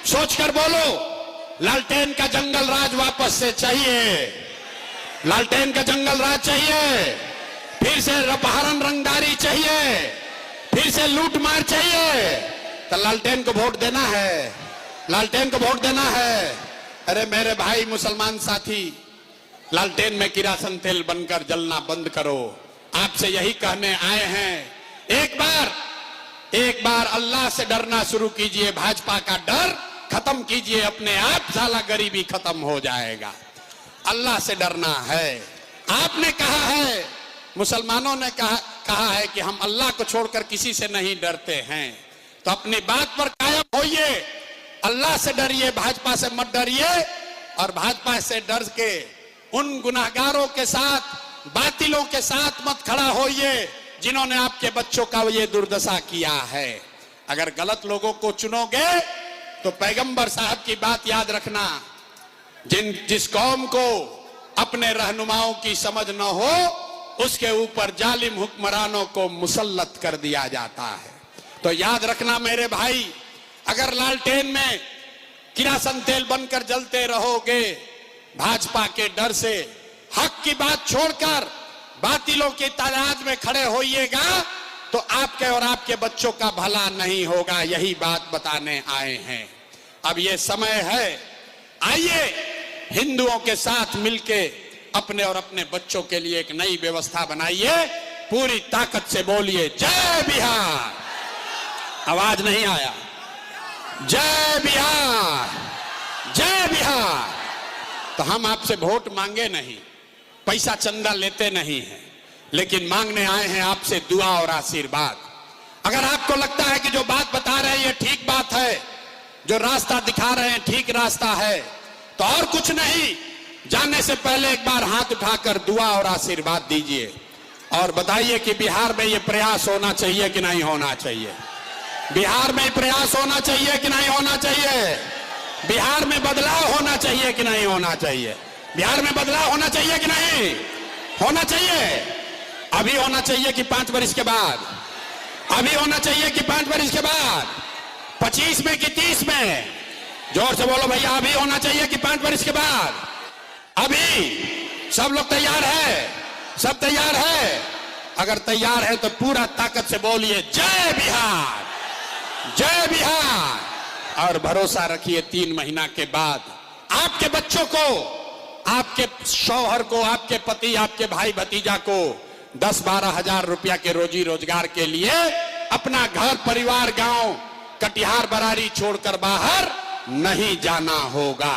सोचकर बोलो, लालटेन का जंगल राज वापस से चाहिए, लालटेन का जंगल राज चाहिए, फिर से अपहरण रंगदारी चाहिए, फिर से लूट मार चाहिए, तो लालटेन को वोट देना है, लालटेन को वोट देना है। अरे मेरे भाई मुसलमान साथी, लालटेन में किरासन तेल बनकर जलना बंद करो। आपसे यही कहने आए हैं, एक बार अल्लाह से डरना शुरू कीजिए, भाजपा का डर खत्म कीजिए, अपने आप साला गरीबी खत्म हो जाएगा। अल्लाह से डरना है। आपने कहा है, मुसलमानों ने कहा है कि हम अल्लाह को छोड़कर किसी से नहीं डरते हैं, तो अपनी बात पर कायम होइए, अल्लाह से डरिए, भाजपा से मत डरिए। और भाजपा से डर के उन गुनाहगारों के साथ, बातिलों के साथ मत खड़ा होइए जिन्होंने आपके बच्चों का ये दुर्दशा किया है। अगर गलत लोगों को चुनोगे तो पैगंबर साहब की बात याद रखना, जिस कौम को अपने रहनुमाओं की समझ न हो उसके ऊपर जालिम हुक्मरानों को मुसल्लत कर दिया जाता है। तो याद रखना मेरे भाई, अगर लालटेन में किरासन तेल बनकर जलते रहोगे भाजपा के डर से, हक की बात छोड़कर बातिलों की तादाद में खड़े होइएगा तो आपके और आपके बच्चों का भला नहीं होगा। यही बात बताने आए हैं। अब ये समय है, आइए हिंदुओं के साथ मिलके अपने और अपने बच्चों के लिए एक नई व्यवस्था बनाइए। पूरी ताकत से बोलिए जय बिहार। आवाज नहीं आया। जय बिहार, जय बिहार। तो हम आपसे वोट मांगे नहीं, पैसा चंदा लेते नहीं हैं, लेकिन मांगने आए हैं आपसे दुआ और आशीर्वाद। अगर आपको लगता है कि जो बात बता रहे हैं ये ठीक बात है, जो रास्ता दिखा रहे हैं ठीक रास्ता है, तो और कुछ नहीं, जाने से पहले एक बार हाथ उठाकर दुआ और आशीर्वाद दीजिए और बताइए कि बिहार में ये प्रयास होना चाहिए कि नहीं होना चाहिए, बिहार में प्रयास होना चाहिए कि नहीं होना चाहिए, बिहार में बदलाव होना चाहिए कि नहीं होना चाहिए, बिहार में बदलाव होना चाहिए कि नहीं होना चाहिए। अभी होना चाहिए कि 5 वर्ष के बाद, अभी होना चाहिए कि 5 वर्ष के बाद, 25 में कि 30 में, जोर से बोलो भैया। अभी होना चाहिए कि 5 वर्ष के बाद? अभी। सब लोग तैयार है? सब तैयार है? अगर तैयार है तो पूरा ताकत से बोलिए जय बिहार, जय बिहार। और भरोसा रखिए 3 महीना के बाद आपके बच्चों को, आपके शौहर को, आपके पति, आपके भाई भतीजा को 10-12 हजार रुपया के रोजी रोजगार के लिए अपना घर परिवार, गांव, कटिहार, बरारी छोड़कर बाहर नहीं जाना होगा।